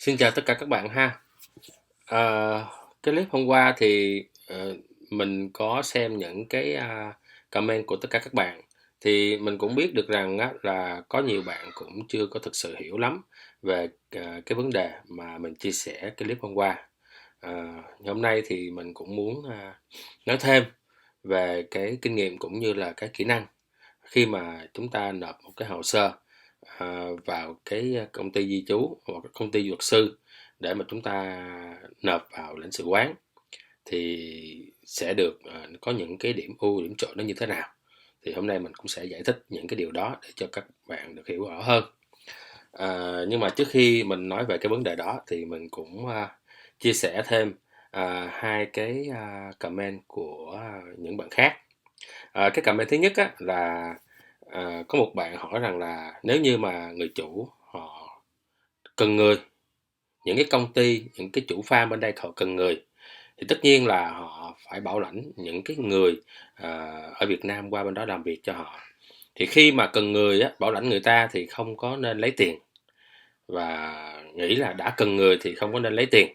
Xin chào tất cả các bạn ha. Cái clip hôm qua thì mình có xem những cái comment của tất cả các bạn, thì mình cũng biết được rằng á, là có nhiều bạn cũng chưa có thực sự hiểu lắm về cái vấn đề mà mình chia sẻ cái clip hôm qua. Hôm nay thì mình cũng muốn nói thêm về cái kinh nghiệm cũng như là cái kỹ năng khi mà chúng ta nộp một cái hồ sơ vào cái công ty di trú hoặc công ty luật sư để mà chúng ta nộp vào lãnh sự quán thì sẽ được có những cái điểm ưu điểm trội nó như thế nào. Thì hôm nay mình cũng sẽ giải thích những cái điều đó để cho các bạn được hiểu rõ hơn. Nhưng mà trước khi mình nói về cái vấn đề đó thì mình cũng chia sẻ thêm hai cái comment của những bạn khác. Cái comment thứ nhất á, là có một bạn hỏi rằng là nếu như mà người chủ họ cần người, những cái công ty, những cái chủ farm bên đây họ cần người thì tất nhiên là họ phải bảo lãnh những cái người ở Việt Nam qua bên đó làm việc cho họ. Thì khi mà cần người á, bảo lãnh người ta thì không có nên lấy tiền, và nghĩ là đã cần người thì không có nên lấy tiền.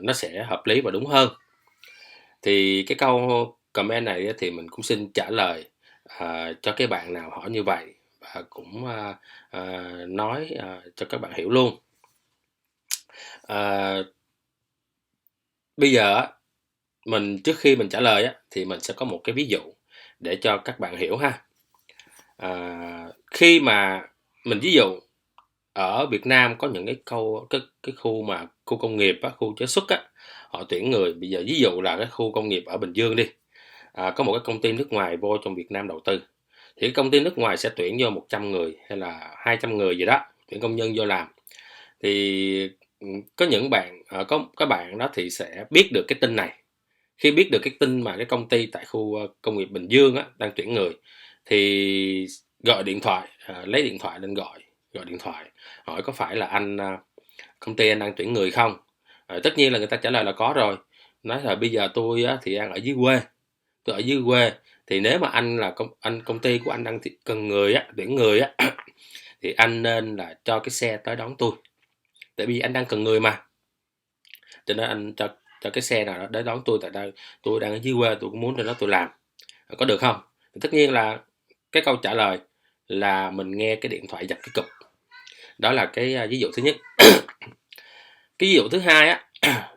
Nó sẽ hợp lý và đúng hơn. Thì cái câu comment này thì mình cũng xin trả lời cho cái bạn nào hỏi như vậy, và cũng nói cho các bạn hiểu luôn. Bây giờ mình trước khi mình trả lời thì mình sẽ có một cái ví dụ để cho các bạn hiểu ha. Khi mà mình ví dụ ở Việt Nam có những cái khu mà khu công nghiệp khu chế xuất họ tuyển người. Bây giờ ví dụ là cái khu công nghiệp ở Bình Dương đi, có một cái công ty nước ngoài vô trong Việt Nam đầu tư, thì cái công ty nước ngoài sẽ tuyển vô 100 người hay là 200 người gì đó, tuyển công nhân vô làm. Thì có những bạn có các bạn đó thì sẽ biết được cái tin này. Khi biết được cái tin mà cái công ty tại khu công nghiệp Bình Dương đang tuyển người thì gọi điện thoại, lấy điện thoại lên gọi điện thoại hỏi có phải là công ty anh đang tuyển người không. Tất nhiên là người ta trả lời là có rồi. Nói là bây giờ tôi thì đang ở dưới quê, thì nếu mà anh là công ty của anh đang cần người tuyển người thì anh nên là cho cái xe tới đón tôi, tại vì anh đang cần người mà, cho nên anh cho cái xe nào đó đến đón tôi, tại đây tôi đang ở dưới quê, tôi cũng muốn trên đó tôi làm, có được không? Thì tất nhiên là cái câu trả lời là mình nghe cái điện thoại giật cái cục. Đó là cái ví dụ thứ nhất. Cái ví dụ thứ hai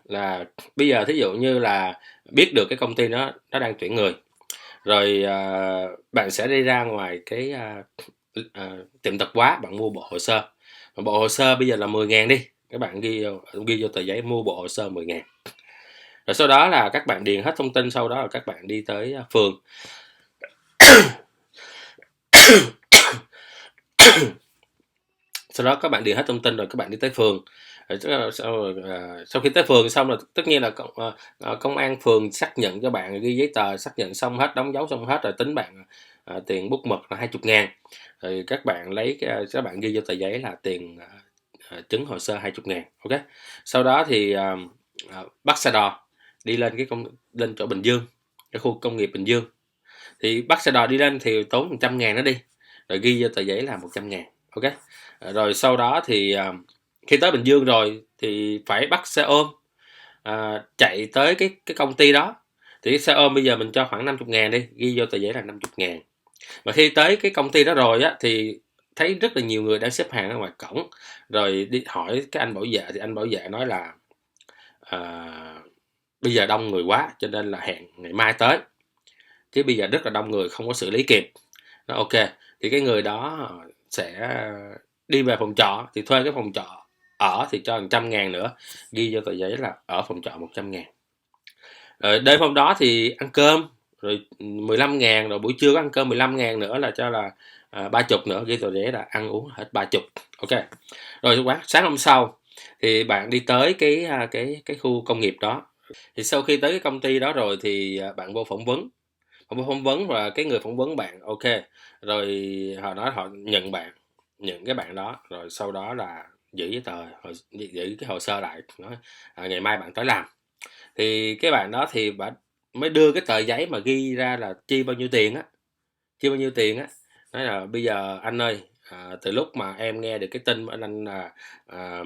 là bây giờ thí dụ như là biết được cái công ty nó đang tuyển người rồi, bạn sẽ đi ra ngoài cái tiệm tạp hóa, bạn mua bộ hồ sơ. Bộ hồ sơ bây giờ là 10.000 đi, các bạn ghi vô tờ giấy mua bộ hồ sơ 10.000. Rồi sau đó là các bạn điền hết thông tin, sau đó là các bạn đi tới phường. Sau đó các bạn điền hết thông tin rồi các bạn đi tới phường. Sau khi tới phường xong rồi tất nhiên là công an phường xác nhận cho bạn, ghi giấy tờ xác nhận xong hết, đóng dấu xong hết rồi tính bạn tiền bút mực là 20.000. Rồi các bạn các bạn ghi vô tờ giấy là tiền chứng hồ sơ 20.000. Ok. Sau đó thì bắt xe đò đi lên chỗ Bình Dương, cái khu công nghiệp Bình Dương. Thì bắt xe đò đi lên thì tốn 100.000 nó đi, rồi ghi vô tờ giấy là 100.000. Ok. Rồi sau đó thì khi tới Bình Dương rồi thì phải bắt xe ôm chạy tới cái công ty đó. Thì cái xe ôm bây giờ mình cho khoảng 50.000 đi, ghi vô tờ giấy là 50.000. Và khi tới cái công ty đó rồi thì thấy rất là nhiều người đang xếp hàng ở ngoài cổng, rồi đi hỏi cái anh bảo vệ, thì anh bảo vệ nói là bây giờ đông người quá cho nên là hẹn ngày mai tới, chứ bây giờ rất là đông người không có xử lý kịp. Nó ok, thì cái người đó sẽ đi về phòng trọ, thì thuê cái phòng trọ ở thì cho 100.000 nữa, ghi vô tờ giấy là ở phòng trọ 100.000. Rồi đêm hôm đó thì ăn cơm rồi 15.000, rồi buổi trưa có ăn cơm 15.000 nữa là cho là 30 nữa, ghi tờ giấy là ăn uống hết 30. Ok. Rồi sáng hôm sau thì bạn đi tới cái khu công nghiệp đó. Thì sau khi tới cái công ty đó rồi thì bạn vô phỏng vấn và cái người phỏng vấn bạn ok, rồi họ nói họ nhận cái bạn đó, rồi sau đó là giữ giữ cái hồ sơ lại, nói ngày mai bạn tới làm. Thì cái bạn đó thì bạn mới đưa cái tờ giấy mà ghi ra là chi bao nhiêu tiền nói là bây giờ anh ơi, Từ lúc mà em nghe được cái tin mà anh à,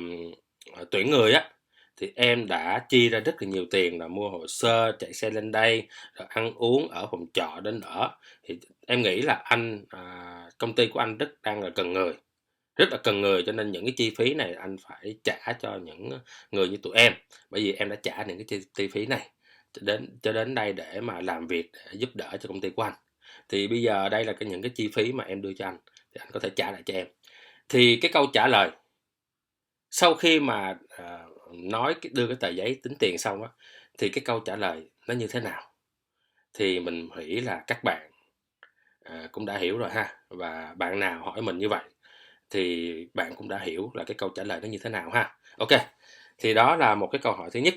tuyển người á, thì em đã chi ra rất là nhiều tiền là mua hồ sơ, chạy xe lên đây, rồi ăn uống ở phòng trọ đến ở. Thì em nghĩ là công ty của anh đang là cần người, rất là cần người, cho nên những cái chi phí này anh phải trả cho những người như tụi em, bởi vì em đã trả những cái chi phí này cho đến đây để mà làm việc, để giúp đỡ cho công ty của anh. Thì bây giờ đây là những cái chi phí mà em đưa cho anh, thì anh có thể trả lại cho em. Thì cái câu trả lời sau khi mà đưa cái tờ giấy tính tiền xong á, thì cái câu trả lời nó như thế nào thì mình nghĩ là các bạn cũng đã hiểu rồi ha. Và bạn nào hỏi mình như vậy thì bạn cũng đã hiểu là cái câu trả lời nó như thế nào ha. Ok, thì đó là một cái câu hỏi thứ nhất.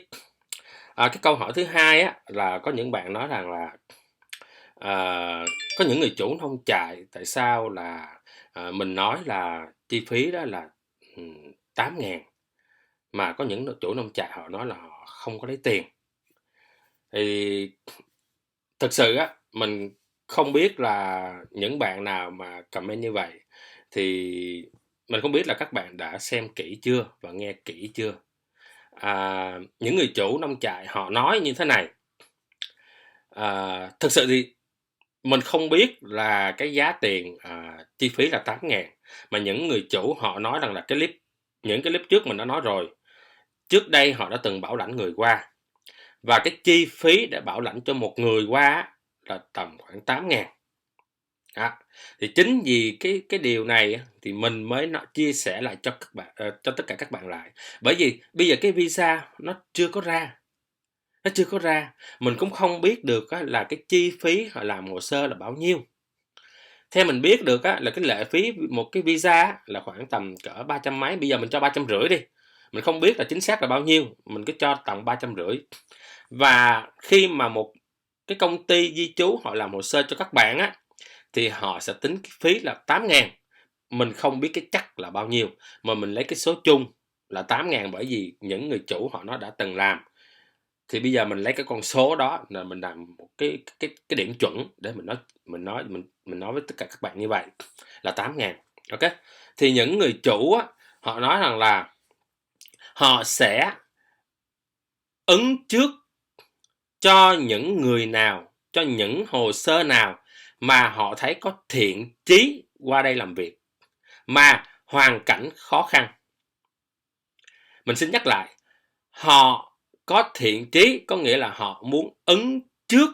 Cái câu hỏi thứ hai á, là có những bạn nói rằng là có những người chủ nông trại tại sao là mình nói là chi phí đó là 8.000, mà có những chủ nông trại họ nói là họ không có lấy tiền. Thì thực sự á, mình không biết là những bạn nào mà comment như vậy thì mình không biết là các bạn đã xem kỹ chưa và nghe kỹ chưa. Những người chủ nông trại họ nói như thế này. Thực sự thì mình không biết là cái giá tiền chi phí là 8.000, mà những người chủ họ nói rằng là những cái clip trước mình đã nói rồi. Trước đây họ đã từng bảo lãnh người qua, và cái chi phí để bảo lãnh cho một người qua là tầm khoảng 8.000. Thì chính vì cái điều này thì mình mới chia sẻ lại cho các bạn, cho tất cả các bạn lại. Bởi vì bây giờ cái visa nó chưa có ra, mình cũng không biết được là cái chi phí họ làm hồ sơ là bao nhiêu. Theo mình biết được là cái lệ phí một cái visa là khoảng tầm cỡ 300 mấy, bây giờ mình cho 350 đi. Mình không biết là chính xác là bao nhiêu, mình cứ cho tầm 350. Và khi mà một cái công ty di trú họ làm hồ sơ cho các bạn á, thì họ sẽ tính cái phí là 8.000. Mình không biết cái chắc là bao nhiêu, mà mình lấy cái số chung là 8.000, bởi vì những người chủ họ đã từng làm. Thì bây giờ mình lấy cái con số đó là mình làm một cái điểm chuẩn để mình nói với tất cả các bạn như vậy là 8.000. Ok, thì những người chủ á, họ nói rằng là họ sẽ ứng trước cho những người nào, cho những hồ sơ nào mà họ thấy có thiện chí qua đây làm việc, mà hoàn cảnh khó khăn. Mình xin nhắc lại, họ có thiện chí, có nghĩa là họ muốn ứng trước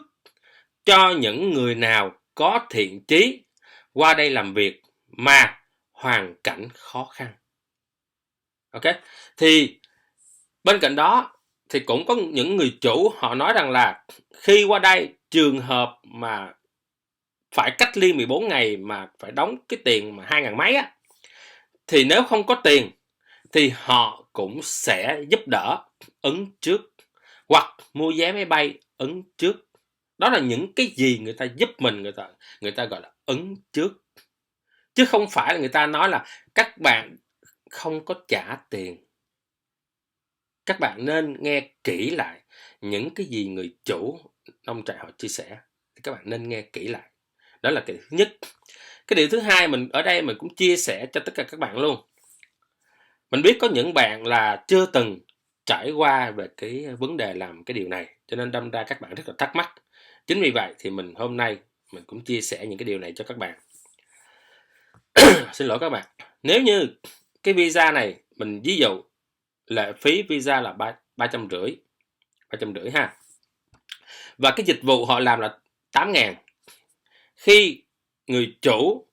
cho những người nào có thiện chí qua đây làm việc mà hoàn cảnh khó khăn. Ok, thì bên cạnh đó thì cũng có những người chủ họ nói rằng là khi qua đây trường hợp mà phải cách ly 14 ngày mà phải đóng cái tiền mà 2.000 mấy á, thì nếu không có tiền thì họ cũng sẽ giúp đỡ ứng trước, hoặc mua vé máy bay ứng trước. Đó là những cái gì người ta giúp mình, người ta gọi là ứng trước, chứ không phải là người ta nói là các bạn không có trả tiền. Các bạn nên nghe kỹ lại những cái gì người chủ nông trại họ chia sẻ, thì các bạn nên nghe kỹ lại. Đó là cái thứ nhất. Cái điều thứ hai, mình ở đây mình cũng chia sẻ cho tất cả các bạn luôn. Mình biết có những bạn là chưa từng trải qua về cái vấn đề làm cái điều này, cho nên đâm ra các bạn rất là thắc mắc. Chính vì vậy thì hôm nay mình cũng chia sẻ những cái điều này cho các bạn. Xin lỗi các bạn. Nếu như cái visa này, mình ví dụ lệ phí visa là 350 ha. Và cái dịch vụ họ làm là 8.000. Khi người chủ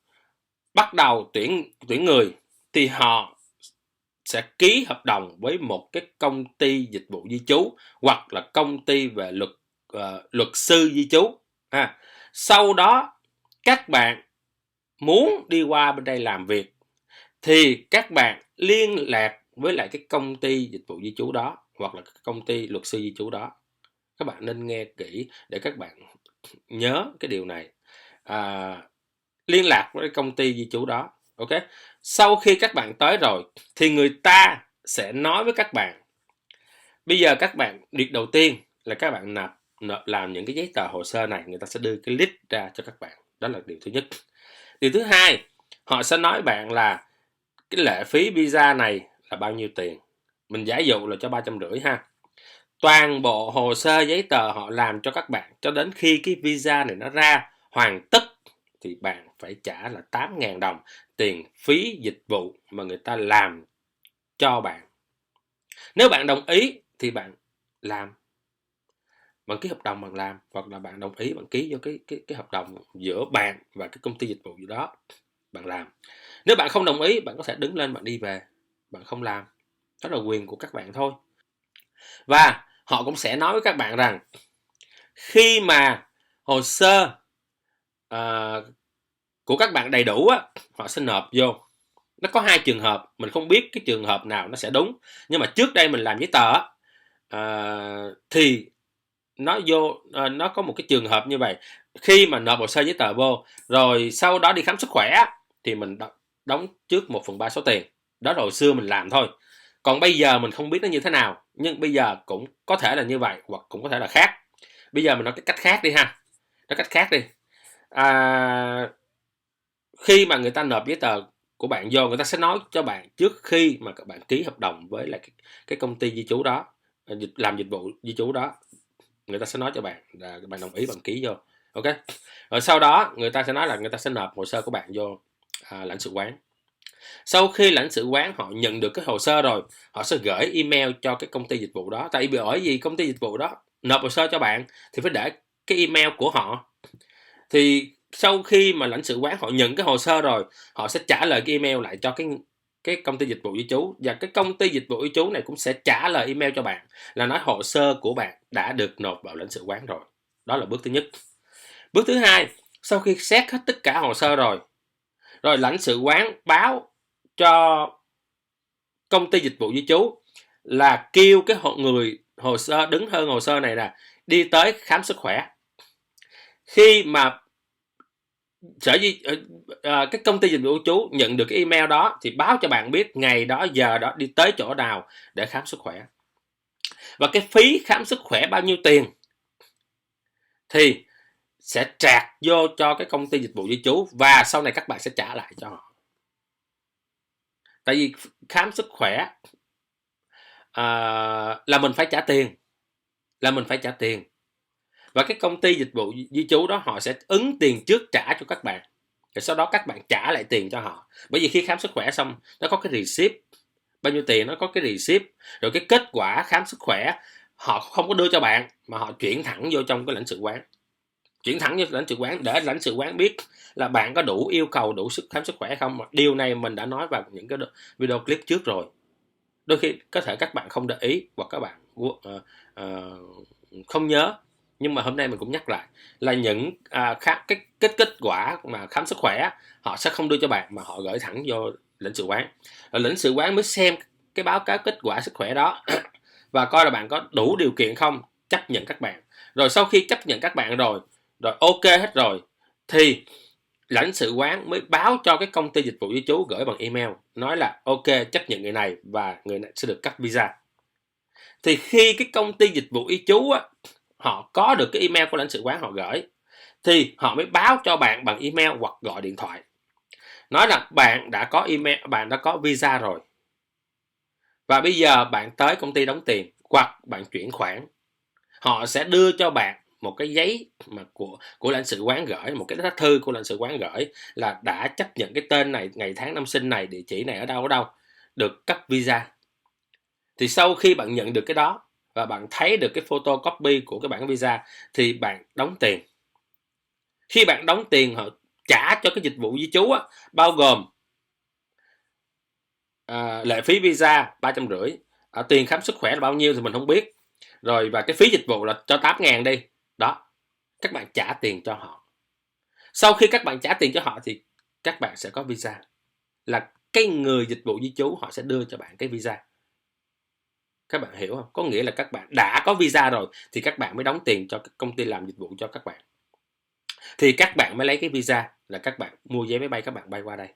bắt đầu tuyển người thì họ sẽ ký hợp đồng với một cái công ty dịch vụ di trú, hoặc là công ty về luật sư di trú. Sau đó các bạn muốn đi qua bên đây làm việc thì các bạn liên lạc với lại cái công ty dịch vụ di trú đó, hoặc là công ty luật sư di trú đó. Các bạn nên nghe kỹ để các bạn nhớ cái điều này. Liên lạc với công ty di trú đó. Ok, sau khi các bạn tới rồi thì người ta sẽ nói với các bạn, bây giờ các bạn, việc đầu tiên là các bạn làm những cái giấy tờ hồ sơ này, người ta sẽ đưa cái list ra cho các bạn. Đó là điều thứ nhất. Điều thứ hai, họ sẽ nói bạn là cái lệ phí visa này là bao nhiêu tiền. Mình giả dụ là cho 350 ha. Toàn bộ hồ sơ giấy tờ họ làm cho các bạn cho đến khi cái visa này nó ra hoàn tất thì bạn phải trả là 8.000 đồng tiền phí dịch vụ mà người ta làm cho bạn. Nếu bạn đồng ý thì bạn làm, bạn ký hợp đồng bạn làm, hoặc là bạn đồng ý bạn ký vô cái hợp đồng giữa bạn và cái công ty dịch vụ gì đó bạn làm. Nếu bạn không đồng ý, bạn có thể đứng lên bạn đi về, bạn không làm, đó là quyền của các bạn thôi. Và họ cũng sẽ nói với các bạn rằng khi mà hồ sơ của các bạn đầy đủ á, họ sẽ nộp vô. Nó có 2 trường hợp, mình không biết cái trường hợp nào nó sẽ đúng, nhưng mà trước đây mình làm giấy tờ á, thì nó có một cái trường hợp như vậy. Khi mà nộp hồ sơ giấy tờ vô rồi sau đó đi khám sức khỏe thì mình đóng trước 1/3 số tiền. Đó là hồi xưa mình làm thôi. Còn bây giờ mình không biết nó như thế nào, nhưng bây giờ cũng có thể là như vậy hoặc cũng có thể là khác. Bây giờ mình nói cái cách khác đi ha. Nói cách khác đi. Khi mà người ta nộp giấy tờ của bạn vô, người ta sẽ nói cho bạn trước khi mà các bạn ký hợp đồng với lại cái công ty di trú đó, làm dịch vụ di trú đó, người ta sẽ nói cho bạn là bạn đồng ý bạn ký vô, ok. Rồi sau đó người ta sẽ nói là người ta sẽ nộp hồ sơ của bạn vô lãnh sự quán. Sau khi lãnh sự quán họ nhận được cái hồ sơ rồi, họ sẽ gửi email cho cái công ty dịch vụ đó. Tại vì công ty dịch vụ đó nộp hồ sơ cho bạn thì phải để cái email của họ. Thì sau khi mà lãnh sự quán họ nhận cái hồ sơ rồi, họ sẽ trả lời cái email lại cho cái công ty dịch vụ di trú, và cái công ty dịch vụ di trú này cũng sẽ trả lời email cho bạn là nói hồ sơ của bạn đã được nộp vào lãnh sự quán rồi. Đó là bước thứ nhất. Bước thứ hai, sau khi xét hết tất cả hồ sơ rồi lãnh sự quán báo cho công ty dịch vụ di trú là kêu cái người hồ sơ đứng hơn hồ sơ này là đi tới khám sức khỏe. Khi mà cái công ty dịch vụ chú nhận được cái email đó thì báo cho bạn biết ngày đó giờ đó đi tới chỗ nào để khám sức khỏe, và cái phí khám sức khỏe bao nhiêu tiền thì sẽ trạc vô cho cái công ty dịch vụ di trú, và sau này các bạn sẽ trả lại cho họ. Tại vì khám sức khỏe là mình phải trả tiền, và cái công ty dịch vụ di trú đó họ sẽ ứng tiền trước trả cho các bạn, rồi sau đó các bạn trả lại tiền cho họ. Bởi vì khi khám sức khỏe xong nó có cái receipt bao nhiêu tiền, nó có cái receipt, rồi cái kết quả khám sức khỏe họ không có đưa cho bạn mà họ chuyển thẳng vô trong cái lãnh sự quán, để lãnh sự quán biết là bạn có đủ yêu cầu, đủ sức khám sức khỏe không. Điều này mình đã nói vào những cái video clip trước rồi. Đôi khi có thể các bạn không để ý hoặc các bạn không nhớ, nhưng mà hôm nay mình cũng nhắc lại là những kết quả mà khám sức khỏe họ sẽ không đưa cho bạn mà họ gửi thẳng vô lãnh sự quán. Rồi lãnh sự quán mới xem cái báo cáo kết quả sức khỏe đó và coi là bạn có đủ điều kiện không, chấp nhận các bạn. Rồi sau khi chấp nhận các bạn rồi ok hết rồi thì lãnh sự quán mới báo cho cái công ty dịch vụ di trú gửi bằng email nói là ok, chấp nhận người này và người này sẽ được cấp visa. Thì khi cái công ty dịch vụ di trú á, họ có được cái email của lãnh sự quán họ gửi thì họ mới báo cho bạn bằng email hoặc gọi điện thoại nói là bạn đã có email, bạn đã có visa rồi và bây giờ bạn tới công ty đóng tiền hoặc bạn chuyển khoản. Họ sẽ đưa cho bạn một cái giấy mà của lãnh sự quán gửi, một cái lá thư của lãnh sự quán gửi là đã chấp nhận cái tên này, ngày tháng năm sinh này, địa chỉ này ở đâu được cấp visa. Thì sau khi bạn nhận được cái đó và bạn thấy được cái photocopy của cái bản visa thì bạn đóng tiền. Khi bạn đóng tiền họ trả cho cái dịch vụ di trú á, bao gồm lệ phí visa 350, tiền khám sức khỏe là bao nhiêu thì mình không biết, rồi và cái phí dịch vụ là cho 8.000 đi đó, các bạn trả tiền cho họ. Sau khi các bạn trả tiền cho họ thì các bạn sẽ có visa, là cái người dịch vụ di trú họ sẽ đưa cho bạn cái visa. Các bạn hiểu không? Có nghĩa là các bạn đã có visa rồi thì các bạn mới đóng tiền cho công ty làm dịch vụ cho các bạn, thì các bạn mới lấy cái visa, là các bạn mua vé máy bay các bạn bay qua đây.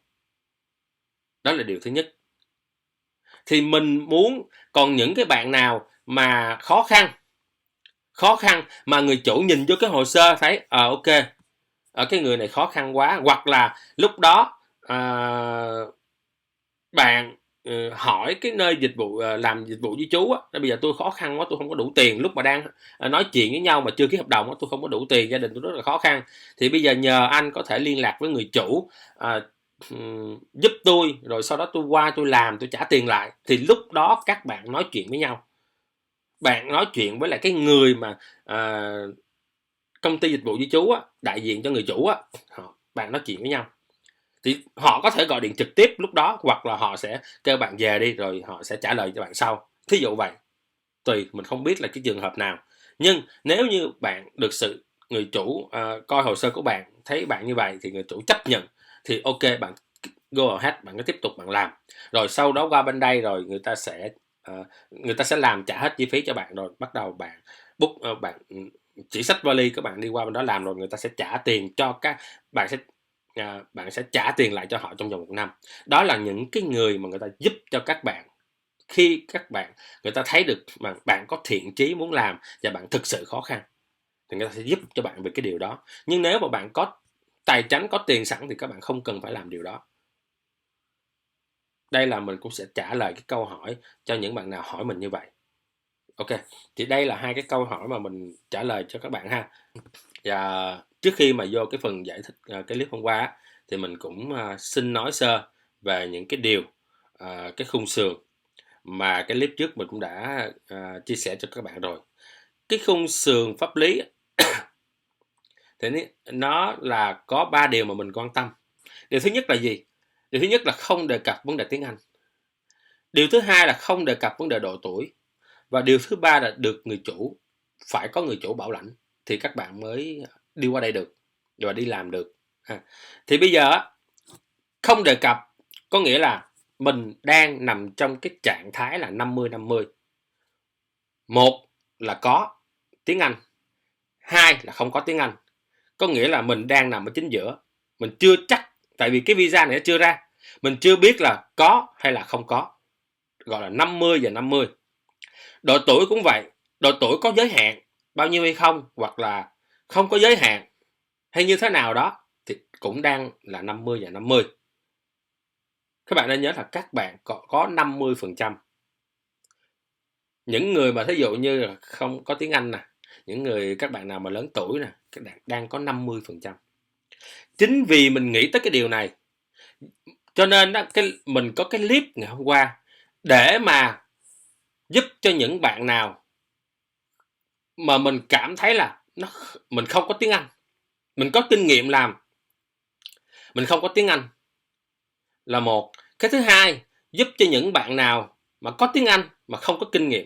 Đó là điều thứ nhất. Thì mình muốn, còn những cái bạn nào mà khó khăn mà người chủ nhìn vô cái hồ sơ thấy ok, cái người này khó khăn quá, hoặc là lúc đó à, bạn hỏi cái nơi dịch vụ làm dịch vụ với chú á, bây giờ tôi khó khăn quá, tôi không có đủ tiền, lúc mà đang nói chuyện với nhau mà chưa ký hợp đồng á, tôi không có đủ tiền, gia đình tôi rất là khó khăn, thì bây giờ nhờ anh có thể liên lạc với người chủ, giúp tôi, rồi sau đó tôi qua tôi làm, tôi trả tiền lại, thì lúc đó các bạn nói chuyện với nhau, bạn nói chuyện với lại cái người mà công ty dịch vụ với chú á, đại diện cho người chủ á, bạn nói chuyện với nhau thì họ có thể gọi điện trực tiếp lúc đó, hoặc là họ sẽ kêu bạn về đi rồi họ sẽ trả lời cho bạn sau, thí dụ vậy. Tùy, mình không biết là cái trường hợp nào, nhưng nếu như bạn được sự người chủ coi hồ sơ của bạn, thấy bạn như vậy thì người chủ chấp nhận, thì ok, bạn go ahead, bạn cứ tiếp tục bạn làm, rồi sau đó qua bên đây rồi người ta sẽ làm trả hết chi phí cho bạn, rồi bắt đầu bạn book, bạn chỉ xách vali các bạn đi qua bên đó làm, rồi người ta sẽ trả tiền cho các bạn, bạn sẽ trả tiền lại cho họ trong vòng 1 năm. Đó là những cái người mà người ta giúp cho các bạn, khi người ta thấy được mà bạn có thiện chí muốn làm và bạn thực sự khó khăn thì người ta sẽ giúp cho bạn về cái điều đó. Nhưng nếu mà bạn có tài chánh, có tiền sẵn thì các bạn không cần phải làm điều đó. Đây là mình cũng sẽ trả lời cái câu hỏi cho những bạn nào hỏi mình như vậy. Ok, thì đây là 2 cái câu hỏi mà mình trả lời cho các bạn ha. Và trước khi mà vô cái phần giải thích cái clip hôm qua thì mình cũng xin nói sơ về những cái điều, cái khung sườn mà cái clip trước mình cũng đã chia sẻ cho các bạn rồi. Cái khung sườn pháp lý thì nó là có 3 điều mà mình quan tâm. Điều thứ nhất là gì? Điều thứ nhất là không đề cập vấn đề tiếng Anh. Điều thứ hai là không đề cập vấn đề độ tuổi. Và điều thứ ba là được người chủ, phải có người chủ bảo lãnh thì các bạn mới đi qua đây được và đi làm được. Thì bây giờ không đề cập có nghĩa là mình đang nằm trong cái trạng thái là 50-50. Một là có tiếng Anh, hai là không có tiếng Anh. Có nghĩa là mình đang nằm ở chính giữa. Mình chưa chắc, tại vì cái visa này nó chưa ra, mình chưa biết là có hay là không có, gọi là 50 và 50. Độ tuổi cũng vậy, độ tuổi có giới hạn bao nhiêu hay không, hoặc là không có giới hạn hay như thế nào đó thì cũng đang là 50 và 50. Các bạn nên nhớ là các bạn có 50%. Những người mà thí dụ như là không có tiếng Anh nè, những người các bạn nào mà lớn tuổi nè, các bạn đang có 50%. Chính vì mình nghĩ tới cái điều này cho nên đó, mình có cái clip ngày hôm qua để mà giúp cho những bạn nào mà mình cảm thấy là mình không có tiếng Anh, mình có kinh nghiệm làm, mình không có tiếng Anh là một. Cái thứ hai, giúp cho những bạn nào mà có tiếng Anh mà không có kinh nghiệm,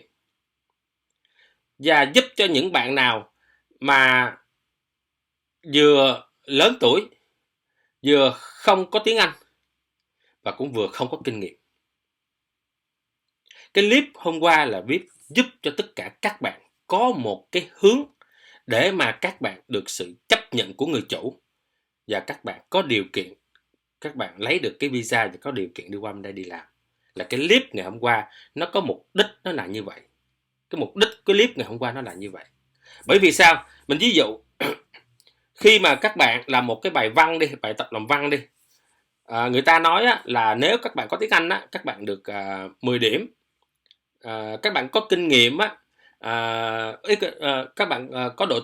và giúp cho những bạn nào mà vừa lớn tuổi, vừa không có tiếng Anh và cũng vừa không có kinh nghiệm. Cái clip hôm qua là viết giúp cho tất cả các bạn có một cái hướng để mà các bạn được sự chấp nhận của người chủ và các bạn có điều kiện, các bạn lấy được cái visa và có điều kiện đi qua bên đây đi làm. Là cái clip ngày hôm qua nó có mục đích nó là như vậy. Cái mục đích cái clip ngày hôm qua nó là như vậy. Bởi vì sao? Mình ví dụ khi mà các bạn làm một cái bài văn đi, bài tập làm văn đi, người ta nói là nếu các bạn có tiếng Anh các bạn được 10 điểm. Các bạn có kinh nghiệm các bạn có độ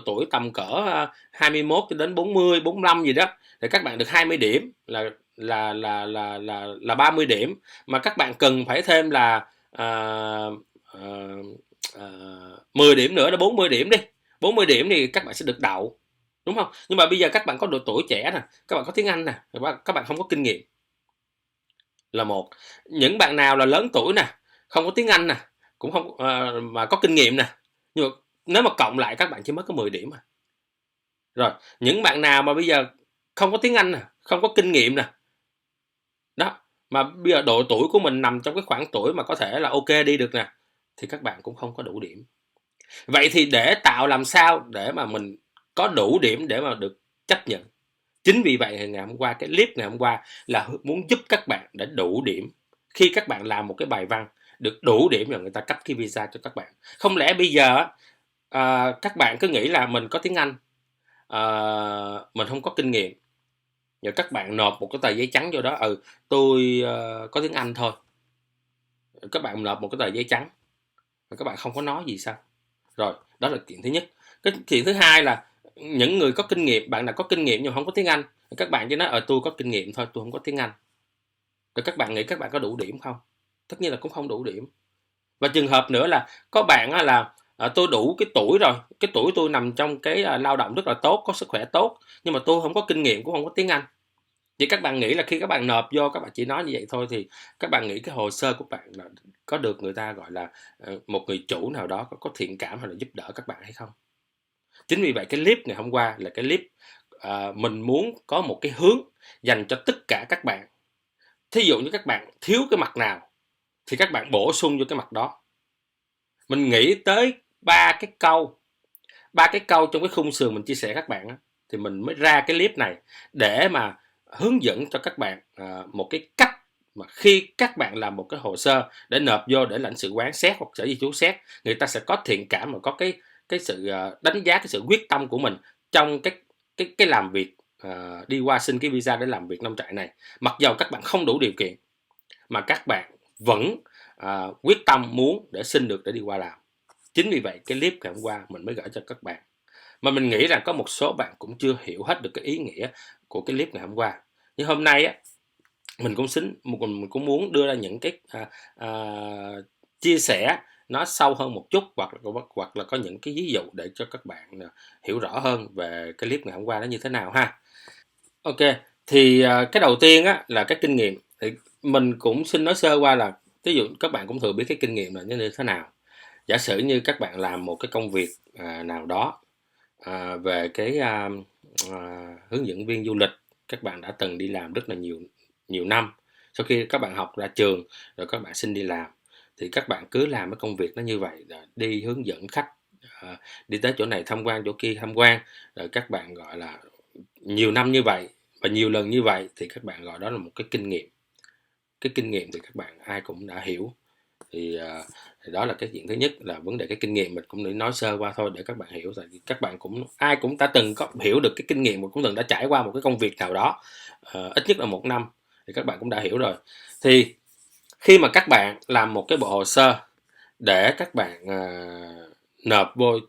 tuổi tầm cỡ 21 cho đến 40, 45 gì đó thì các bạn được 20 điểm, là 30 điểm, mà các bạn cần phải thêm là 10 điểm nữa là 40 điểm đi. 40 điểm thì các bạn sẽ được đậu, đúng không? Nhưng mà bây giờ các bạn có độ tuổi trẻ nè, các bạn có tiếng Anh nè, các bạn không có kinh nghiệm là một. Những bạn nào là lớn tuổi nè, không có tiếng Anh nè, cũng không mà có kinh nghiệm nè, nhưng mà nếu mà cộng lại các bạn chỉ mới có 10 điểm. Rồi những bạn nào mà bây giờ không có tiếng Anh nè, không có kinh nghiệm nè, đó, mà bây giờ độ tuổi của mình nằm trong cái khoảng tuổi mà có thể là ok đi được nè, thì các bạn cũng không có đủ điểm. Vậy thì để tạo làm sao để mà mình có đủ điểm để mà được chấp nhận. Chính vì vậy thì ngày hôm qua, cái clip ngày hôm qua là muốn giúp các bạn để đủ điểm. Khi các bạn làm một cái bài văn được đủ điểm rồi người ta cấp cái visa cho các bạn. Không lẽ bây giờ các bạn cứ nghĩ là mình có tiếng Anh, mình không có kinh nghiệm, Rồi các bạn nộp một cái tờ giấy trắng vô đó, tôi có tiếng Anh thôi. Các bạn nộp một cái tờ giấy trắng, các bạn không có nói gì sao? Rồi, đó là chuyện thứ nhất. Cái chuyện thứ hai là những người có kinh nghiệm, bạn nào có kinh nghiệm nhưng không có tiếng Anh, các bạn chỉ nói tôi có kinh nghiệm thôi, tôi không có tiếng Anh. Rồi các bạn nghĩ các bạn có đủ điểm không? Tất nhiên là cũng không đủ điểm. Và trường hợp nữa là có bạn là tôi đủ cái tuổi rồi, cái tuổi tôi nằm trong cái lao động rất là tốt, có sức khỏe tốt, nhưng mà tôi không có kinh nghiệm, cũng không có tiếng Anh. Thì các bạn nghĩ là khi các bạn nộp vô, các bạn chỉ nói như vậy thôi, thì các bạn nghĩ cái hồ sơ của bạn là có được người ta gọi là một người chủ nào đó có thiện cảm hay là giúp đỡ các bạn hay không? Chính vì vậy cái clip ngày hôm qua là cái clip mình muốn có một cái hướng dành cho tất cả các bạn. Thí dụ như các bạn thiếu cái mặt nào thì các bạn bổ sung vô cái mặt đó. Mình nghĩ tới ba cái câu trong cái khung sườn mình chia sẻ các bạn thì mình mới ra cái clip này để mà hướng dẫn cho các bạn một cái cách mà khi các bạn làm một cái hồ sơ để nộp vô để lãnh sự quán xét hoặc sở di trú xét, người ta sẽ có thiện cảm và có cái sự đánh giá cái sự quyết tâm của mình trong cái làm việc, đi qua xin cái visa để làm việc nông trại này. Mặc dầu các bạn không đủ điều kiện mà các bạn vẫn quyết tâm muốn để xin được để đi qua làm. Chính vì vậy cái clip ngày hôm qua mình mới gửi cho các bạn. Mà mình nghĩ rằng có một số bạn cũng chưa hiểu hết được cái ý nghĩa của cái clip ngày hôm qua. Nhưng hôm nay mình cũng muốn đưa ra những cái chia sẻ nó sâu hơn một chút, hoặc là có những cái ví dụ để cho các bạn hiểu rõ hơn về cái clip ngày hôm qua nó như thế nào ha. Ok, thì cái đầu tiên là cái kinh nghiệm. Thì mình cũng xin nói sơ qua là ví dụ các bạn cũng thừa biết cái kinh nghiệm là như thế nào. Giả sử như các bạn làm một cái công việc nào đó về cái hướng dẫn viên du lịch, các bạn đã từng đi làm rất là nhiều nhiều năm. Sau khi các bạn học ra trường rồi các bạn xin đi làm, thì các bạn cứ làm cái công việc nó như vậy, đi hướng dẫn khách, đi tới chỗ này tham quan, chỗ kia tham quan, rồi các bạn gọi là nhiều năm như vậy và nhiều lần như vậy, thì các bạn gọi đó là một cái kinh nghiệm. Cái kinh nghiệm thì các bạn ai cũng đã hiểu. Thì đó là cái chuyện thứ nhất, là vấn đề cái kinh nghiệm. Mình cũng để nói sơ qua thôi để các bạn hiểu, tại vì các bạn ai cũng đã từng có hiểu được cái kinh nghiệm, và cũng từng đã trải qua một cái công việc nào đó ít nhất là 1 năm, thì các bạn cũng đã hiểu rồi. Thì khi mà các bạn làm một cái bộ hồ sơ để các bạn nộp vô,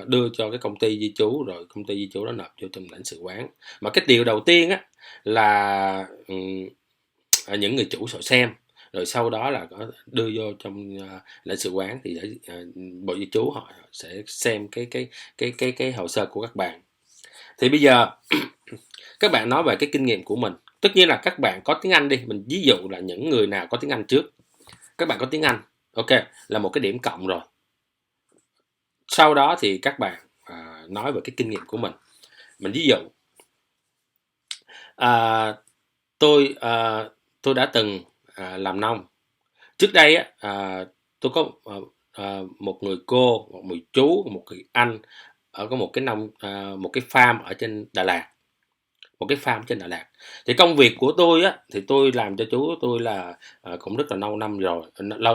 đưa cho cái công ty di trú, rồi công ty di trú đó nộp vô trong lãnh sự quán, mà cái điều đầu tiên là những người chủ sẽ xem, rồi sau đó là có đưa vô trong lãnh sự quán, thì để bộ di trú họ sẽ xem cái hồ sơ của các bạn. Thì bây giờ các bạn nói về cái kinh nghiệm của mình. Tất nhiên là các bạn có tiếng Anh đi, mình ví dụ là những người nào có tiếng Anh trước. Các bạn có tiếng Anh, ok, là một cái điểm cộng rồi. Sau đó thì các bạn nói về cái kinh nghiệm của mình. Mình ví dụ tôi đã từng làm nông. Trước đây tôi có một người cô, một người chú, một người anh có một cái một cái farm ở trên Đà Lạt. Một cái farm trên Đà Lạt. Thì công việc của tôi thì tôi làm cho chú tôi là cũng rất là lâu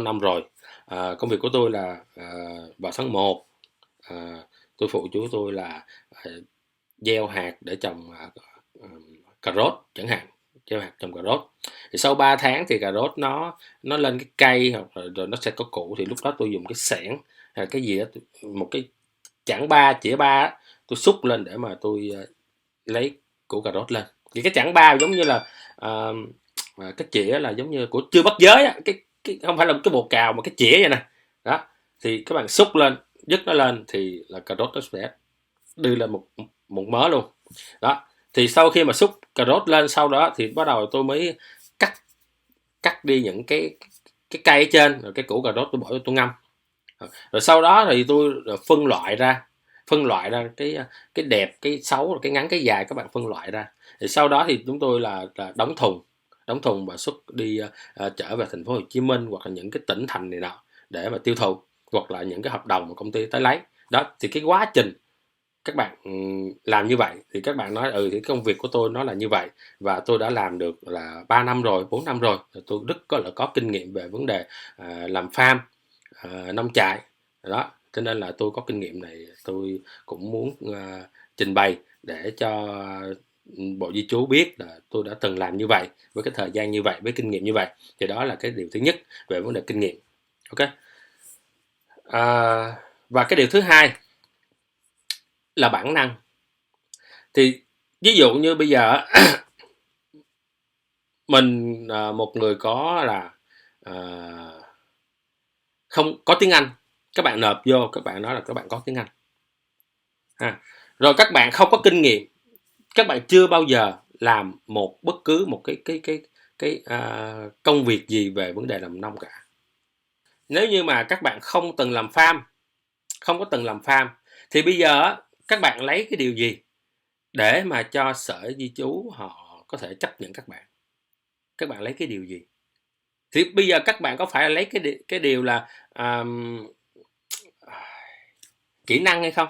năm rồi. Công việc của tôi là vào tháng 1 tôi phụ chú tôi là gieo hạt để trồng cà rốt chẳng hạn, gieo hạt trồng cà rốt. Thì sau 3 tháng thì cà rốt nó lên cái cây, hoặc rồi nó sẽ có củ, thì lúc đó tôi dùng cái xẻng hay cái gì đó, một cái chĩa ba tôi xúc lên để mà tôi lấy củ cà rốt lên. Thì cái chảng ba giống như là cái chĩa là giống như của chưa bắt giới cái không phải là cái bồ cào mà cái chĩa vậy nè. Đó, thì các bạn xúc lên, dứt nó lên thì là cà rốt nó sẽ đưa lên một mớ luôn. Đó, thì sau khi mà xúc cà rốt lên, sau đó thì bắt đầu tôi mới cắt đi những cái cây ở trên, rồi cái củ cà rốt tôi bỏ vô tôi ngâm. Rồi sau đó thì tôi phân loại ra cái đẹp, cái xấu, cái ngắn, cái dài, các bạn phân loại ra. Thì sau đó thì chúng tôi là đóng thùng và xuất đi trở về thành phố Hồ Chí Minh hoặc là những cái tỉnh thành này nọ để mà tiêu thụ, hoặc là những cái hợp đồng mà công ty tới lấy. Đó, thì cái quá trình các bạn làm như vậy thì các bạn nói thì công việc của tôi nó là như vậy, và tôi đã làm được là 3 năm rồi, 4 năm rồi, tôi rất có kinh nghiệm về vấn đề làm farm, nông trại. Đó, cho nên là tôi có kinh nghiệm này, tôi cũng muốn trình bày để cho bộ di trú biết là tôi đã từng làm như vậy, với cái thời gian như vậy, với kinh nghiệm như vậy. Thì đó là cái điều thứ nhất về vấn đề kinh nghiệm. Ok. Và cái điều thứ hai là bản năng. Thì ví dụ như bây giờ mình một người có là không có tiếng Anh, các bạn nộp vô, các bạn nói là các bạn có tiếng Anh rồi các bạn không có kinh nghiệm, các bạn chưa bao giờ làm bất cứ một cái công việc gì về vấn đề làm nông cả. Nếu như mà các bạn không từng làm farm, thì bây giờ các bạn lấy cái điều gì để mà cho Sở Di trú họ có thể chấp nhận các bạn? Các bạn lấy cái điều gì? Thì bây giờ các bạn có phải là lấy cái điều là kỹ năng hay không?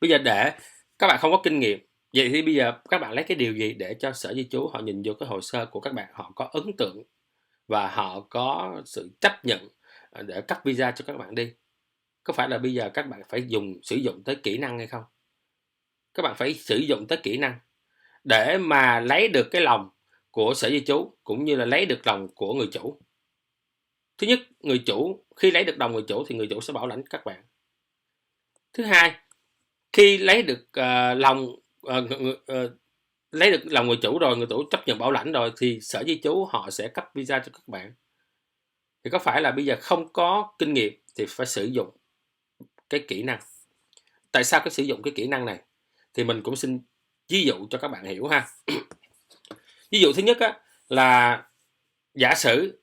Bây giờ để các bạn không có kinh nghiệm, vậy thì bây giờ các bạn lấy cái điều gì để cho Sở Di trú họ nhìn vô cái hồ sơ của các bạn, họ có ấn tượng và họ có sự chấp nhận để cấp visa cho các bạn đi? Có phải là bây giờ các bạn phải sử dụng tới kỹ năng hay không? Các bạn phải sử dụng tới kỹ năng để mà lấy được cái lòng của Sở Di trú, cũng như là lấy được lòng của người chủ. Thứ nhất, người chủ khi lấy được lòng người chủ thì người chủ sẽ bảo lãnh các bạn. Thứ hai, khi lấy được lấy được lòng người chủ rồi, người chủ chấp nhận bảo lãnh rồi, thì Sở Di trú họ sẽ cấp visa cho các bạn. Thì có phải là bây giờ không có kinh nghiệm thì phải sử dụng cái kỹ năng? Tại sao cái sử dụng cái kỹ năng này? Thì mình cũng xin ví dụ cho các bạn hiểu ha. Ví dụ thứ nhất á, là giả sử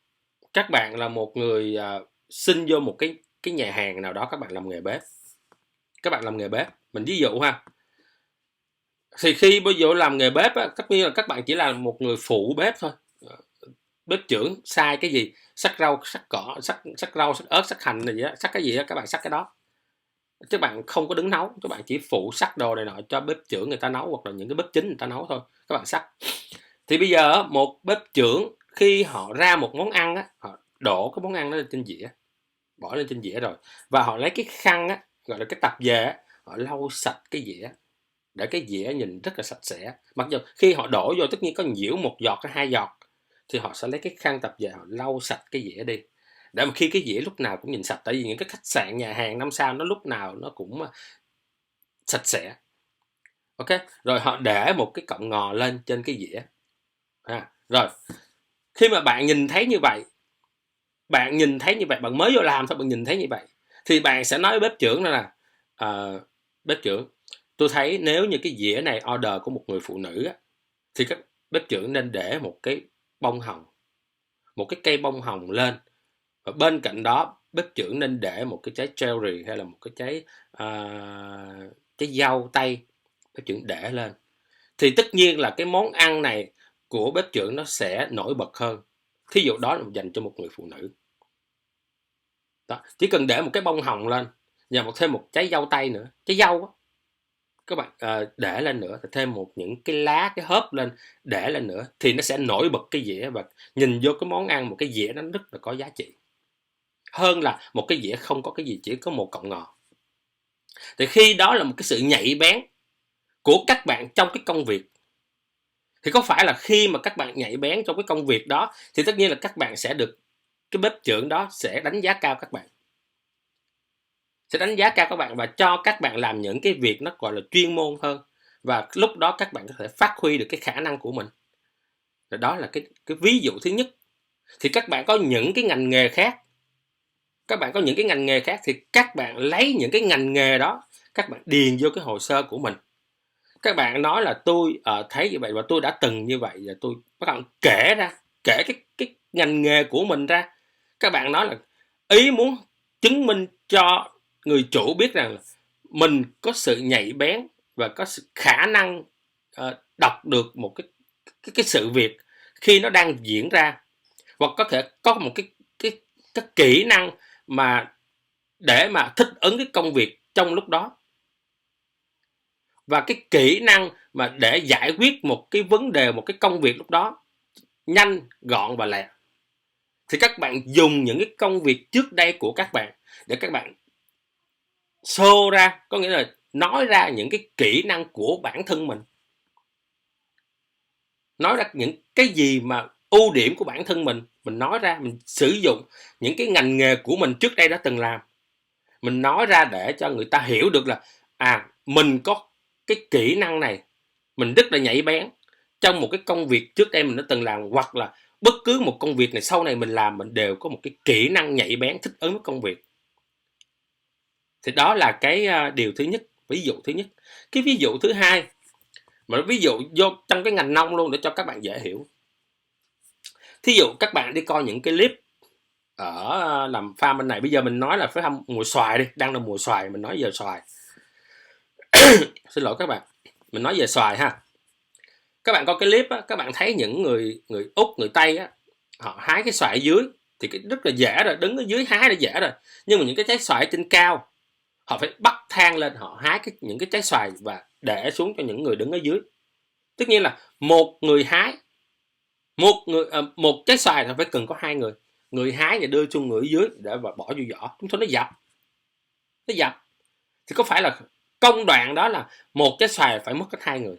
các bạn là một người xin vô một cái nhà hàng nào đó, các bạn làm nghề bếp. Mình ví dụ ha. Thì khi bây giờ làm nghề bếp á, tất nhiên là các bạn chỉ là một người phụ bếp thôi. Bếp trưởng sai cái gì, sắc rau, sắc cỏ, sắc rau, sắc ớt, sắc hành gì đó, sắc cái gì đó các bạn sắc cái đó. Các bạn không có đứng nấu, các bạn chỉ phụ sắc đồ này nọ cho bếp trưởng người ta nấu, hoặc là những cái bếp chính người ta nấu thôi, các bạn sắc. Thì bây giờ một bếp trưởng khi họ ra một món ăn á, họ đổ cái món ăn đó lên trên dĩa, bỏ lên trên dĩa rồi, và họ lấy cái khăn á, gọi là cái tập về á, họ lau sạch cái dĩa để cái dĩa nhìn rất là sạch sẽ. Mặc dù khi họ đổ vô tất nhiên có nhiễu một giọt hay 2 giọt, thì họ sẽ lấy cái khăn tập về họ lau sạch cái dĩa đi, để mà khi cái dĩa lúc nào cũng nhìn sạch. Tại vì những cái khách sạn, nhà hàng 5 sao nó lúc nào nó cũng sạch sẽ. Ok, rồi họ để một cái cọng ngò lên trên cái dĩa. Rồi khi mà bạn nhìn thấy như vậy, bạn mới vô làm thôi, bạn nhìn thấy như vậy, thì bạn sẽ nói với bếp trưởng là bếp trưởng, tôi thấy nếu như cái dĩa này order của một người phụ nữ á, thì các bếp trưởng nên để một cái bông hồng, một cái cây bông hồng lên, và bên cạnh đó bếp trưởng nên để một cái trái cherry hay là một cái trái dâu tây, bếp trưởng để lên. Thì tất nhiên là cái món ăn này của bếp trưởng nó sẽ nổi bật hơn. Thí dụ đó là dành cho một người phụ nữ đó. Chỉ cần để một cái bông hồng lên và thêm một trái dâu tây nữa, trái dâu á, các bạn để lên nữa, thêm những cái lá, cái hớp lên, để lên nữa, thì nó sẽ nổi bật cái dĩa, và nhìn vô cái món ăn một cái dĩa nó rất là có giá trị, hơn là một cái dĩa không có cái gì, chỉ có một cọng ngò. Thì khi đó là một cái sự nhạy bén của các bạn trong cái công việc. Thì có phải là khi mà các bạn nhạy bén trong cái công việc đó, thì tất nhiên là các bạn sẽ được cái bếp trưởng đó sẽ đánh giá cao các bạn, và cho các bạn làm những cái việc nó gọi là chuyên môn hơn, và lúc đó các bạn có thể phát huy được cái khả năng của mình. Và đó là cái ví dụ thứ nhất. Thì các bạn có những cái ngành nghề khác, thì các bạn lấy những cái ngành nghề đó, các bạn điền vô cái hồ sơ của mình. Các bạn nói là tôi thấy như vậy và tôi đã từng như vậy, và tôi bắt đầu kể cái ngành nghề của mình ra. Các bạn nói là ý muốn chứng minh cho người chủ biết rằng là mình có sự nhạy bén và có sự khả năng đọc được một cái sự việc khi nó đang diễn ra, hoặc có thể có một cái kỹ năng mà để mà thích ứng cái công việc trong lúc đó, và cái kỹ năng mà để giải quyết một cái vấn đề, một cái công việc lúc đó nhanh, gọn và lẹ. Thì các bạn dùng những cái công việc trước đây của các bạn để các bạn show ra, có nghĩa là nói ra những cái kỹ năng của bản thân mình. nói ra những cái gì mà ưu điểm của bản thân mình nói ra, mình sử dụng những cái ngành nghề của mình trước đây đã từng làm, mình nói ra để cho người ta hiểu được là mình có cái kỹ năng này, mình rất là nhạy bén trong một cái công việc trước đây mình đã từng làm, hoặc là bất cứ một công việc này sau này mình làm, mình đều có một cái kỹ năng nhạy bén thích ứng với công việc. Thì đó là cái điều thứ nhất, ví dụ thứ nhất. Cái ví dụ thứ hai, mà ví dụ vô trong cái ngành nông luôn để cho các bạn dễ hiểu. Thí dụ các bạn đi coi những cái clip ở làm farm bên này, bây giờ mình nói là phải mùa xoài đi, đang là mùa xoài, mình nói giờ xoài. Xin lỗi các bạn, mình nói về xoài ha. Các bạn coi cái clip á, các bạn thấy những người Úc, người Tây á, họ hái cái xoài ở dưới thì cái rất là dễ rồi, đứng ở dưới hái là dễ rồi. Nhưng mà những cái trái xoài ở trên cao, họ phải bắt thang lên, họ hái những cái trái xoài và để xuống cho những người đứng ở dưới. Tất nhiên là một người hái một trái xoài thì phải cần có hai người, người hái và đưa cho người ở dưới để bỏ vô vỏ, chúng tôi nó dập. Thì có phải là công đoạn đó là một trái xoài phải mất hết hai người?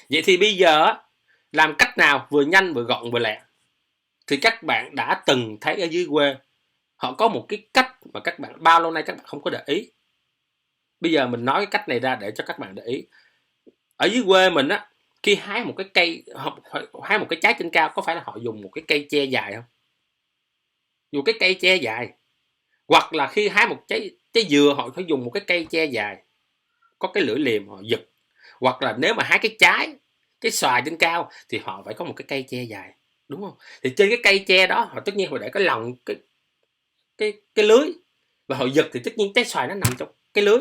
Vậy thì bây giờ làm cách nào vừa nhanh vừa gọn vừa lẹ? Thì các bạn đã từng thấy ở dưới quê họ có một cái cách mà các bạn bao lâu nay các bạn không có để ý. Bây giờ mình nói cái cách này ra để cho các bạn để ý. Ở dưới quê mình á, khi hái một cái cây, hái một cái trái trên cao, có phải là họ dùng một cái cây tre dài không? Dùng cái cây tre dài. Hoặc là khi hái một trái dừa, họ phải dùng một cái cây tre dài, có cái lưỡi liềm họ giật. Hoặc là nếu mà hái cái xoài trên cao thì họ phải có một cái cây tre dài, đúng không? Thì trên cái cây tre đó họ tất nhiên họ để cái lòng cái lưới, và họ giật thì tất nhiên trái xoài nó nằm trong cái lưới.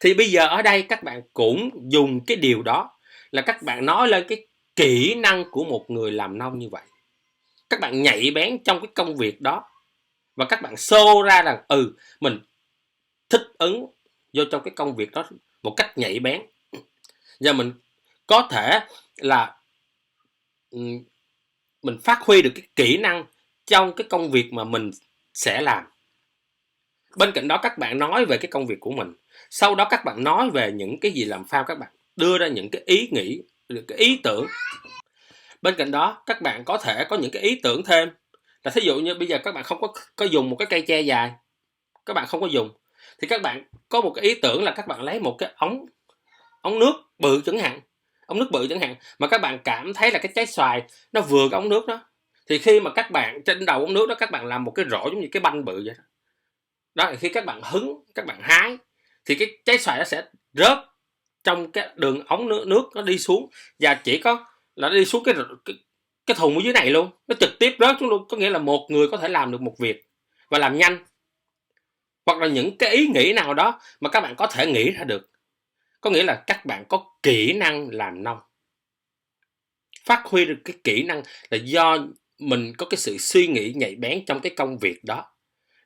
Thì bây giờ ở đây các bạn cũng dùng cái điều đó, là các bạn nói lên cái kỹ năng của một người làm nông như vậy. Các bạn nhạy bén trong cái công việc đó, và các bạn show ra rằng mình thích ứng vô trong cái công việc đó một cách nhạy bén. Và mình có thể là mình phát huy được cái kỹ năng trong cái công việc mà mình sẽ làm. Bên cạnh đó các bạn nói về cái công việc của mình, sau đó các bạn nói về những cái gì làm farm, các bạn đưa ra những cái ý nghĩ, cái ý tưởng. Bên cạnh đó các bạn có thể có những cái ý tưởng thêm, là thí dụ như bây giờ các bạn không có dùng một cái cây tre dài, các bạn không có dùng, thì các bạn có một cái ý tưởng là các bạn lấy một cái ống nước bự chẳng hạn, mà các bạn cảm thấy là cái trái xoài nó vừa cái ống nước đó, thì khi mà các bạn trên đầu ống nước đó các bạn làm một cái rổ giống như cái banh bự vậy đó, khi các bạn hứng, các bạn hái thì cái trái xoài nó sẽ rớt trong cái đường ống nước nó đi xuống, và chỉ có là nó đi xuống cái thùng ở dưới này luôn, nó trực tiếp rớt xuống luôn. Có nghĩa là một người có thể làm được một việc và làm nhanh, hoặc là những cái ý nghĩ nào đó mà các bạn có thể nghĩ ra được. Có nghĩa là các bạn có kỹ năng làm nông. Phát huy được cái kỹ năng là do mình có cái sự suy nghĩ nhạy bén trong cái công việc đó,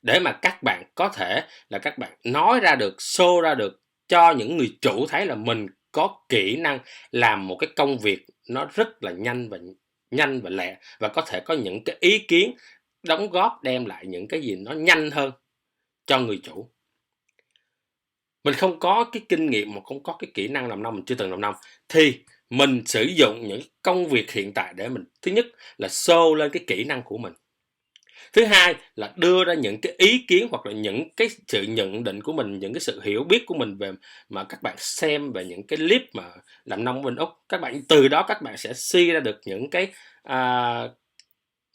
để mà các bạn có thể là các bạn nói ra được, show ra được cho những người chủ thấy là mình có kỹ năng làm một cái công việc nó rất là nhanh và lẹ, và có thể có những cái ý kiến đóng góp đem lại những cái gì nó nhanh hơn cho người chủ. Mình không có cái kinh nghiệm, mà không có cái kỹ năng làm nông, mình chưa từng làm nông, thì mình sử dụng những công việc hiện tại để mình, thứ nhất là show lên cái kỹ năng của mình, thứ hai là đưa ra những cái ý kiến hoặc là những cái sự nhận định của mình, những cái sự hiểu biết của mình về mà các bạn xem về những cái clip mà làm nông bên Úc. Các bạn từ đó các bạn sẽ suy ra được những cái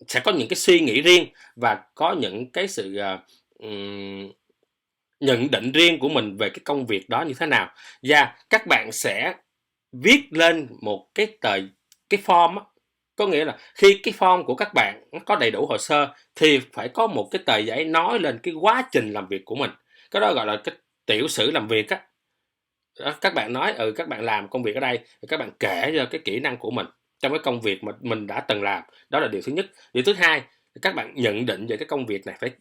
sẽ có những cái suy nghĩ riêng, và có những cái sự nhận định riêng của mình về cái công việc đó như thế nào. Và các bạn sẽ viết lên một cái form á. Có nghĩa là khi cái form của các bạn có đầy đủ hồ sơ thì phải có một cái tờ giấy nói lên cái quá trình làm việc của mình. Cái đó gọi là cái tiểu sử làm việc á. Các bạn nói các bạn làm công việc ở đây, các bạn kể ra cái kỹ năng của mình trong cái công việc mà mình đã từng làm. Đó là điều thứ nhất. Điều thứ hai, các bạn nhận định về cái công việc này, phải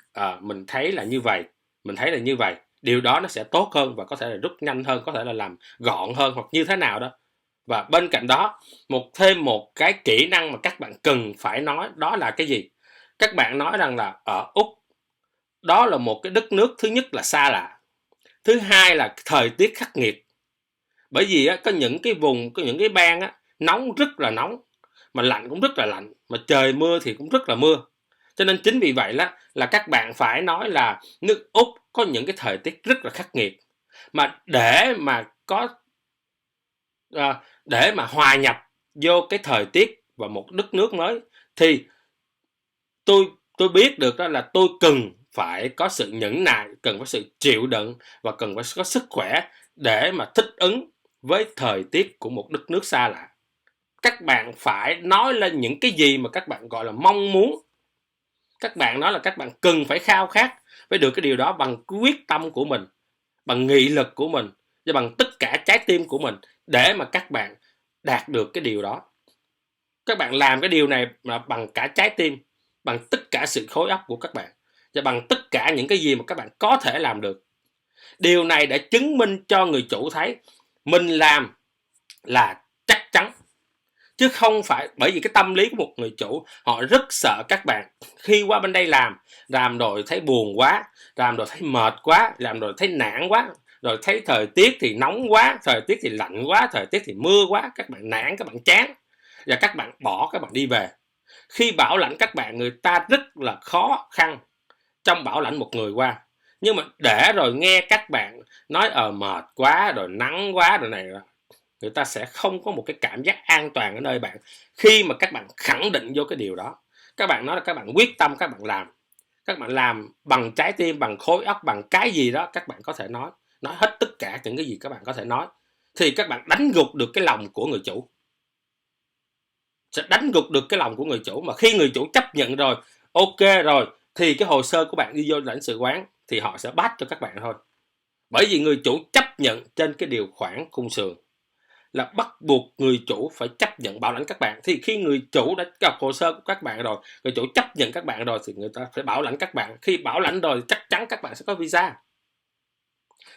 mình thấy là như vậy, điều đó nó sẽ tốt hơn và có thể là rút nhanh hơn, có thể là làm gọn hơn hoặc như thế nào đó. Và bên cạnh đó, thêm một cái kỹ năng mà các bạn cần phải nói, đó là cái gì? Các bạn nói rằng là ở Úc đó là một cái đất nước, thứ nhất là xa lạ, thứ hai là thời tiết khắc nghiệt. Bởi vì có những cái vùng, có những cái bang nóng, rất là nóng, mà lạnh cũng rất là lạnh, mà trời mưa thì cũng rất là mưa. Cho nên chính vì vậy là các bạn phải nói là nước Úc có những cái thời tiết rất là khắc nghiệt, mà để mà hòa nhập vô cái thời tiết và một đất nước mới thì tôi biết được đó là tôi cần phải có sự nhẫn nại, cần có sự chịu đựng và cần phải có sức khỏe để mà thích ứng với thời tiết của một đất nước xa lạ. Các bạn phải nói lên những cái gì mà các bạn gọi là mong muốn. Các bạn nói là các bạn cần phải khao khát phải được cái điều đó bằng quyết tâm của mình, bằng nghị lực của mình và bằng tất cả trái tim của mình để mà các bạn đạt được cái điều đó. Các bạn làm cái điều này là bằng cả trái tim, bằng tất cả sự khối óc của các bạn và bằng tất cả những cái gì mà các bạn có thể làm được. Điều này đã chứng minh cho người chủ thấy mình làm là chắc chắn, chứ không phải bởi vì cái tâm lý của một người chủ, họ rất sợ các bạn khi qua bên đây làm rồi thấy buồn quá, làm rồi thấy mệt quá, làm rồi thấy nản quá, rồi thấy thời tiết thì nóng quá, thời tiết thì lạnh quá, thời tiết thì mưa quá, các bạn nản, các bạn chán và các bạn bỏ, các bạn đi về. Khi bảo lãnh các bạn, người ta rất là khó khăn trong bảo lãnh một người qua. Nhưng mà để rồi nghe các bạn nói mệt quá, rồi nắng quá, rồi này, người ta sẽ không có một cái cảm giác an toàn ở nơi bạn khi mà các bạn khẳng định vô cái điều đó. Các bạn nói là các bạn quyết tâm, các bạn làm bằng trái tim, bằng khối óc, bằng cái gì đó các bạn có thể nói hết tất cả những cái gì các bạn có thể nói, thì các bạn đánh gục được cái lòng của người chủ, sẽ đánh gục được cái lòng của người chủ. Mà khi người chủ chấp nhận rồi, ok rồi, thì cái hồ sơ của bạn đi vô lãnh sự quán thì họ sẽ bắt cho các bạn thôi. Bởi vì người chủ chấp nhận trên cái điều khoản khung sườn là bắt buộc người chủ phải chấp nhận bảo lãnh các bạn. Thì khi người chủ đã gặp hồ sơ của các bạn rồi, người chủ chấp nhận các bạn rồi, thì người ta phải bảo lãnh các bạn. Khi bảo lãnh rồi chắc chắn các bạn sẽ có visa.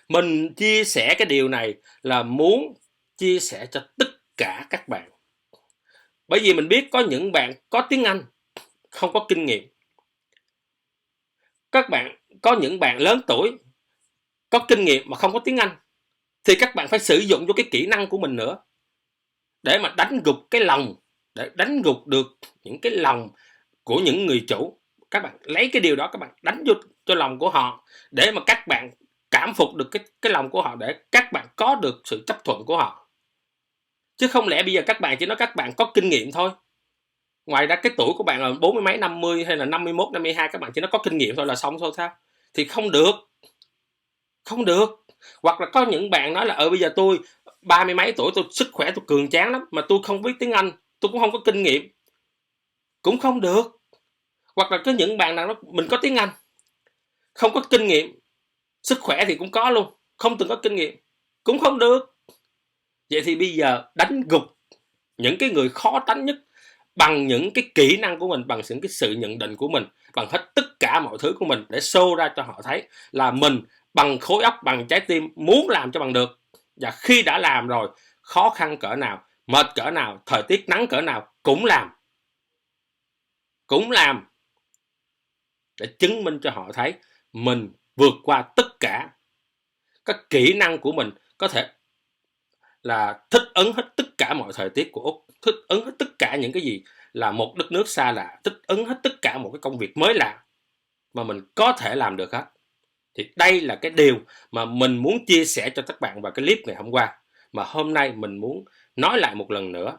Mình chia sẻ cái điều này là muốn chia sẻ cho tất cả các bạn. Bởi vì mình biết có những bạn có tiếng Anh, không có kinh nghiệm. Có những bạn lớn tuổi, có kinh nghiệm mà không có tiếng Anh. Thì các bạn phải sử dụng vô cái kỹ năng của mình nữa, để mà đánh gục cái lòng, để đánh gục được những cái lòng của những người chủ. Các bạn lấy cái điều đó, các bạn đánh vô cho lòng của họ, để mà các bạn cảm phục được cái lòng của họ, để các bạn có được sự chấp thuận của họ. Chứ không lẽ bây giờ các bạn chỉ nói các bạn có kinh nghiệm thôi. Ngoài ra cái tuổi của bạn là 40 mấy, 50 hay là 51, 52, các bạn chỉ nói có kinh nghiệm thôi là xong thôi sao? Thì không được. Không được. Hoặc là có những bạn nói là bây giờ tôi 30 mấy tuổi, tôi sức khỏe tôi cường tráng lắm, mà tôi không biết tiếng Anh, tôi cũng không có kinh nghiệm. Cũng không được. Hoặc là có những bạn nào nói mình có tiếng Anh, không có kinh nghiệm, sức khỏe thì cũng có luôn, không từng có kinh nghiệm, cũng không được. Vậy thì bây giờ đánh gục những cái người khó đánh nhất bằng những cái kỹ năng của mình, bằng những cái sự nhận định của mình, bằng hết tất cả mọi thứ của mình, để show ra cho họ thấy là mình bằng khối óc, bằng trái tim muốn làm cho bằng được. Và khi đã làm rồi, khó khăn cỡ nào, mệt cỡ nào, thời tiết nắng cỡ nào cũng làm để chứng minh cho họ thấy mình vượt qua tất cả. Các kỹ năng của mình có thể là thích ứng hết tất cả mọi thời tiết của Úc, thích ứng hết tất cả những cái gì là một đất nước xa lạ, thích ứng hết tất cả một cái công việc mới lạ mà mình có thể làm được hết. Thì đây là cái điều mà mình muốn chia sẻ cho các bạn vào cái clip ngày hôm qua, mà hôm nay mình muốn nói lại một lần nữa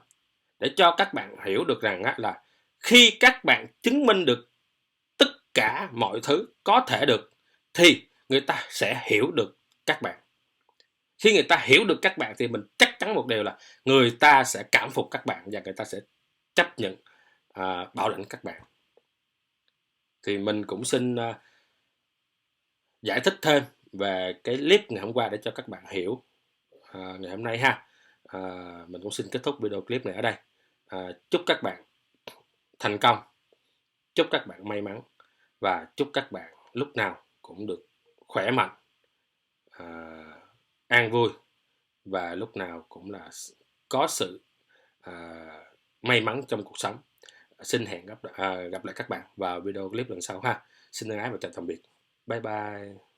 để cho các bạn hiểu được rằng là khi các bạn chứng minh được tất cả mọi thứ có thể được thì người ta sẽ hiểu được các bạn. Khi người ta hiểu được các bạn thì mình chắc chắn một điều là người ta sẽ cảm phục các bạn và người ta sẽ chấp nhận bảo lãnh các bạn. Thì mình cũng xin giải thích thêm về cái clip ngày hôm qua để cho các bạn hiểu ngày hôm nay ha. Mình cũng xin kết thúc video clip này ở đây. Chúc các bạn thành công, chúc các bạn may mắn và chúc các bạn lúc nào cũng được khỏe mạnh, an vui và lúc nào cũng là có sự may mắn trong cuộc sống. Xin hẹn gặp lại các bạn vào video clip lần sau ha. Xin thân ái và chào tạm biệt. Bye bye.